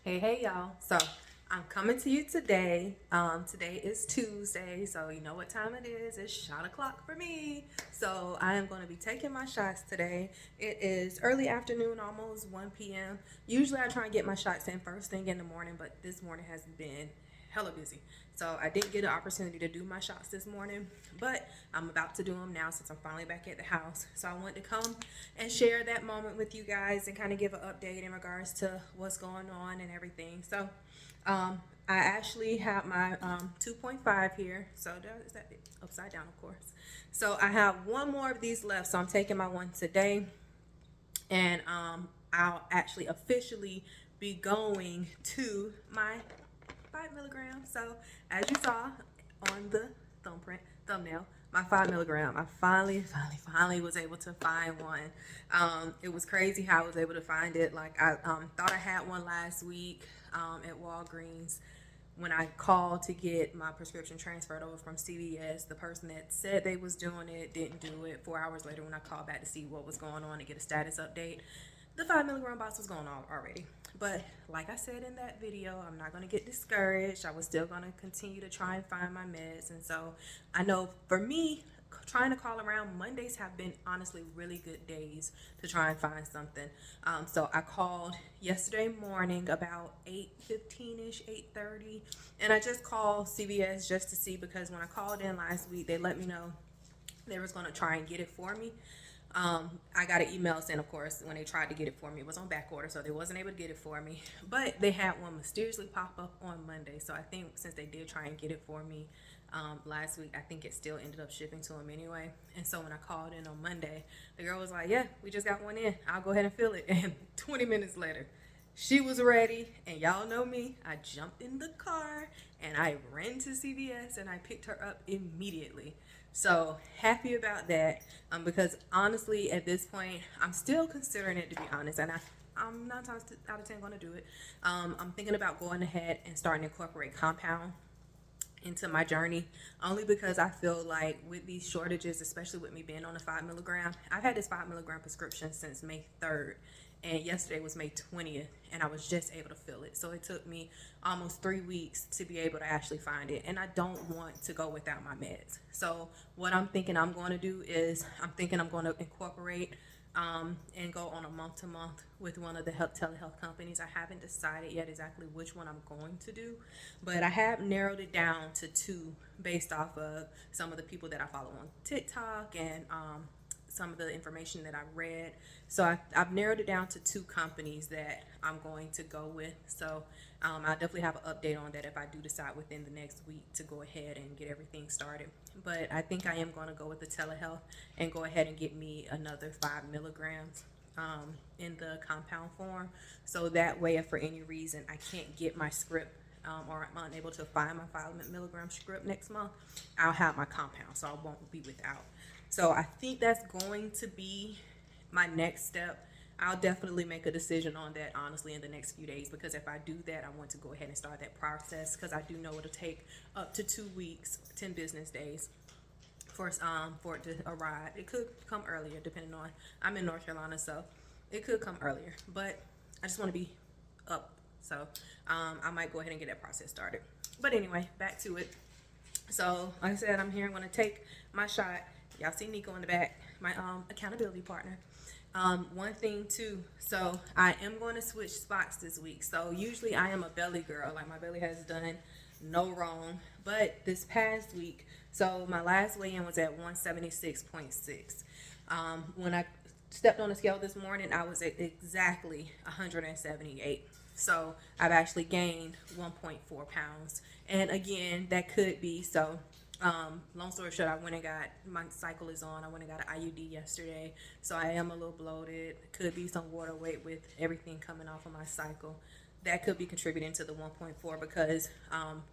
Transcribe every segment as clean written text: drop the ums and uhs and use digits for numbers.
Hey y'all. So I'm coming to you today. Today is Tuesday, so you know what time it is. It's shot o'clock for me. So I am going to be taking my shots today. It is early afternoon, almost 1 p.m. Usually I try and get my shots in first thing in the morning, but this morning has been hella busy. So I didn't get an opportunity to do my shots this morning, but I'm about to do them now since I'm finally back at the house. So I wanted to come and share that moment with you guys and kind of give an update in regards to what's going on and everything. So I actually have my 2.5 here. So is that upside down, of course. So I have one more of these left. So I'm taking my one today, and I'll actually officially be going to my 5 milligrams. So as you saw on the thumbnail, my 5 milligram, I finally was able to find one. It was crazy how I was able to find it. Like I thought I had one last week at Walgreens. When I called to get my prescription transferred over from CVS, the person that said they was doing it didn't do it. 4 hours later, when I called back to see what was going on and get a status update, the 5 milligram box was gone already. But like I said in that video, I'm not going to get discouraged. I was still going to continue to try and find my meds. And so I know for me, trying to call around, Mondays have been honestly really good days to try and find something. So I called yesterday morning about 8:15ish, 8:30, and I just called CVS just to see, because when I called in last week, they let me know they was going to try and get it for me. I got an email saying, of course, when they tried to get it for me, it was on back order, so they wasn't able to get it for me. But they had one mysteriously pop up on Monday, so I think since they did try and get it for me last week, I think it still ended up shipping to them anyway. And so when I called in on Monday, the girl was like, "Yeah, we just got one in. I'll go ahead and fill it." And 20 minutes later, she was ready, and y'all know me. I jumped in the car and I ran to CVS and I picked her up immediately. So happy about that, because honestly, at this point, I'm still considering it, to be honest, and I'm 9 times out of 10 going to do it. I'm thinking about going ahead and starting to incorporate compound into my journey, only because I feel like with these shortages, especially with me being on a 5 milligram, I've had this 5 milligram prescription since May 3rd, and yesterday was May 20th, and I was just able to fill it. So it took me almost 3 weeks to be able to actually find it, and I don't want to go without my meds. So what I'm thinking I'm going to do is I'm thinking I'm going to incorporate and go on a month to month with one of the telehealth companies. I haven't decided yet exactly which one I'm going to do, but I have narrowed it down to two based off of some of the people that I follow on TikTok and some of the information that I read. So I've narrowed it down to two companies that I'm going to go with. So I'll definitely have an update on that if I do decide within the next week to go ahead and get everything started. But I think I am going to go with the telehealth and go ahead and get me another 5 milligrams in the compound form. So that way, if for any reason I can't get my script, or I'm unable to find my 5 milligram script next month, I'll have my compound, so I won't be without. So I think that's going to be my next step. I'll definitely make a decision on that, honestly, in the next few days, because if I do that, I want to go ahead and start that process, because I do know it'll take up to 2 weeks, 10 business days for it to arrive. It could come earlier, depending on, I'm in North Carolina, so it could come earlier, but I just want to be up. So I might go ahead and get that process started. But anyway, back to it. So like I said, I'm here. I'm going to take my shot. Y'all see Nico in the back, my accountability partner. One thing too, so I am going to switch spots this week. So usually I am a belly girl, like my belly has done no wrong, but this past week, so my last weigh-in was at 176.6. When I stepped on the scale this morning, I was at exactly 178. So I've actually gained 1.4 pounds. And again, that could be, so long story short, I went and got, my cycle is on, I went and got an IUD yesterday, so I am a little bloated. Could be some water weight with everything coming off of my cycle. That could be contributing to the 1.4, because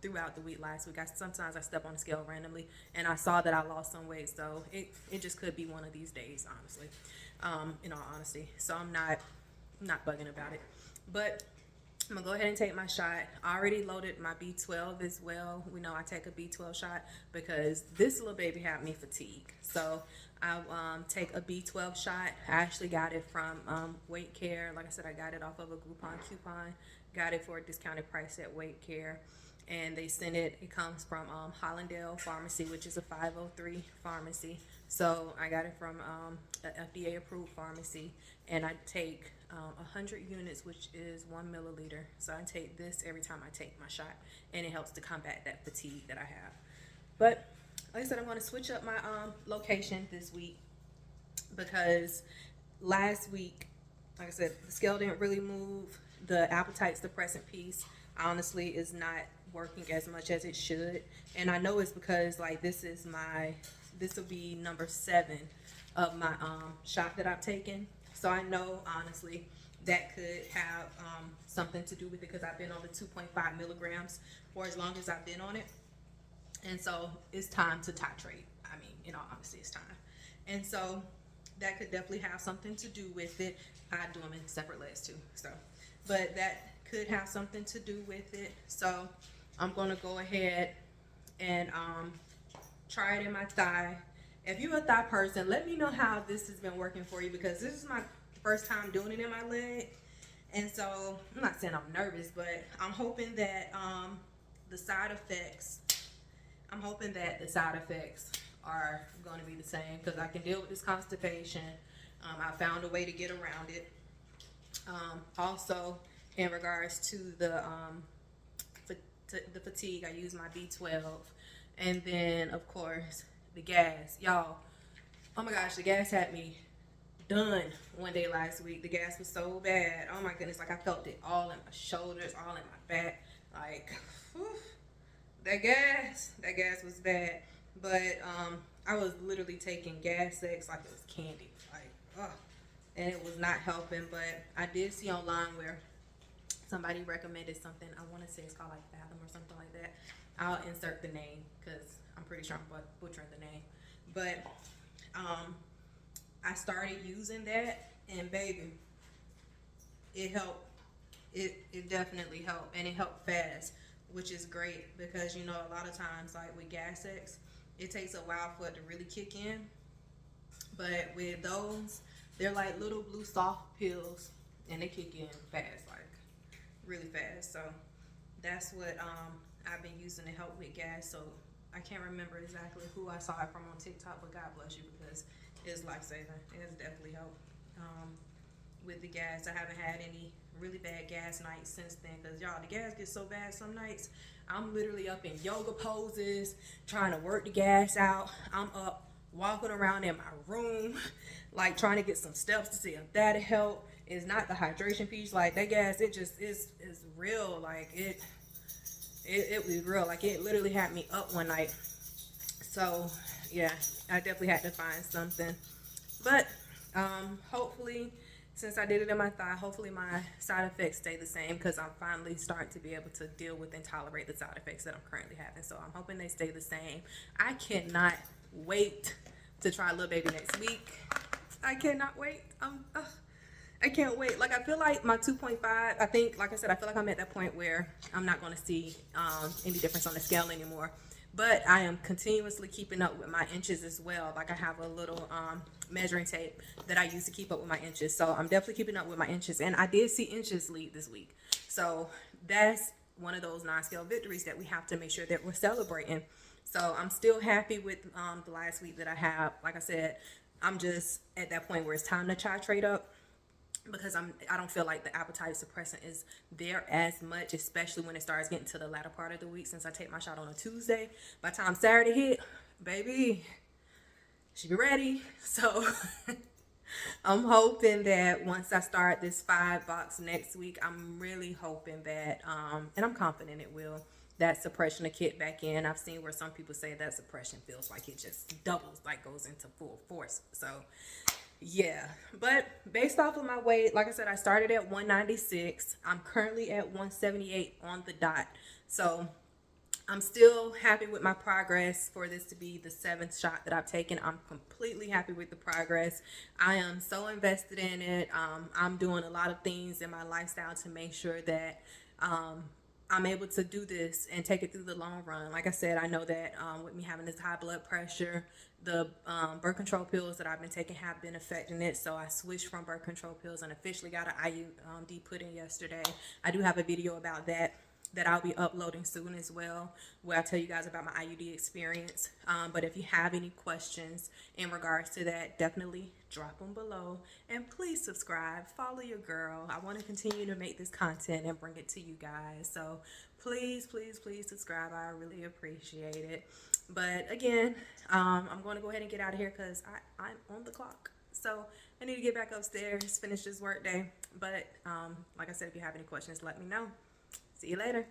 throughout the week last week, sometimes I step on the scale randomly and I saw that I lost some weight, so it just could be one of these days, honestly, in all honesty. So I'm not bugging about it, but I'm gonna go ahead and take my shot. I already loaded my B12 as well. We know I take a B12 shot because this little baby had me fatigued. So I take a B12 shot. I actually got it from Weight Care. Like I said, I got it off of a Groupon coupon. Got it for a discounted price at Weight Care. And they send it, it comes from Hollandale Pharmacy, which is a 503 pharmacy. So I got it from an FDA approved pharmacy. And I take 100 units, which is 1 milliliter. So I take this every time I take my shot. And it helps to combat that fatigue that I have. But like I said, I'm going to switch up my location this week because last week, like I said, the scale didn't really move. The appetite suppressant piece honestly is not working as much as it should. And I know it's because like this will be number 7 of my shot that I've taken. So I know honestly that could have something to do with it because I've been on the 2.5 milligrams for as long as I've been on it. And so it's time to titrate. I mean, in all honesty, it's time. And so that could definitely have something to do with it. I do them in separate legs too. So, but that could have something to do with it. So I'm going to go ahead and try it in my thigh. If you're a thigh person, let me know how this has been working for you because this is my first time doing it in my leg. And so I'm not saying I'm nervous, but I'm hoping that the side effects are going to be the same because I can deal with this constipation. I found a way to get around it. Also, in regards to the fatigue, I use my B12. And then, of course, the gas. Y'all, oh my gosh, the gas had me done one day last week. The gas was so bad. Oh my goodness, like I felt it all in my shoulders, all in my back. Like, whew. That gas was bad, but I was literally taking gas X like it was candy, like, and it was not helping. But I did see online where somebody recommended something. I want to say it's called like Fathom or something like that. I'll insert the name because I'm pretty sure I'm butchering the name. But I started using that, and baby, it helped. It definitely helped, and it helped fast, which is great because, you know, a lot of times, like with gas X, it takes a while for it to really kick in. But with those, they're like little blue soft pills, and they kick in fast, like really fast. So that's what I've been using to help with gas. So I can't remember exactly who I saw it from on TikTok, but God bless you because it's life-saving. It has definitely helped with the gas. I haven't had any really bad gas nights since then because y'all, the gas gets so bad some nights I'm literally up in yoga poses trying to work the gas out. I'm up walking around in my room like trying to get some steps to see if that'll help. It's not the hydration piece, like that gas, it just is real. Like it was real. Like it literally had me up one night. So yeah, I definitely had to find something. But hopefully, since I did it in my thigh, hopefully my side effects stay the same because I'm finally starting to be able to deal with and tolerate the side effects that I'm currently having. So I'm hoping they stay the same. I cannot wait to try Lil Baby next week. I cannot wait. I can't wait. Like, I feel like my 2.5, I think, like I said, I feel like I'm at that point where I'm not going to see any difference on the scale anymore. But I am continuously keeping up with my inches as well. Like I have a little measuring tape that I use to keep up with my inches. So I'm definitely keeping up with my inches. And I did see inches lead this week. So that's one of those non-scale victories that we have to make sure that we're celebrating. So I'm still happy with the last week that I have. Like I said, I'm just at that point where it's time to titrate up, because I don't feel like the appetite suppressant is there as much, especially when it starts getting to the latter part of the week. Since I take my shot on a Tuesday, by the time Saturday hit, baby, she be ready. So I'm hoping that once I start this 5 box next week, I'm really hoping that, and I'm confident it will, that suppression will kick back in. I've seen where some people say that suppression feels like it just doubles, like goes into full force. So yeah, but based off of my weight, like I said, I started at 196. I'm currently at 178 on the dot. So I'm still happy with my progress for this to be the 7th shot that I've taken. I'm completely happy with the progress. I am so invested in it. I'm doing a lot of things in my lifestyle to make sure that I'm able to do this and take it through the long run. Like I said, I know that with me having this high blood pressure, the birth control pills that I've been taking have been affecting it. So I switched from birth control pills and officially got an IUD put in yesterday. I do have a video about that I'll be uploading soon as well, where I tell you guys about my IUD experience. But if you have any questions in regards to that, definitely drop them below. And please subscribe, follow your girl. I want to continue to make this content and bring it to you guys. So please, please, please subscribe. I really appreciate it. But again, I'm going to go ahead and get out of here because I'm on the clock. So I need to get back upstairs, finish this work day. But like I said, if you have any questions, let me know. See you later.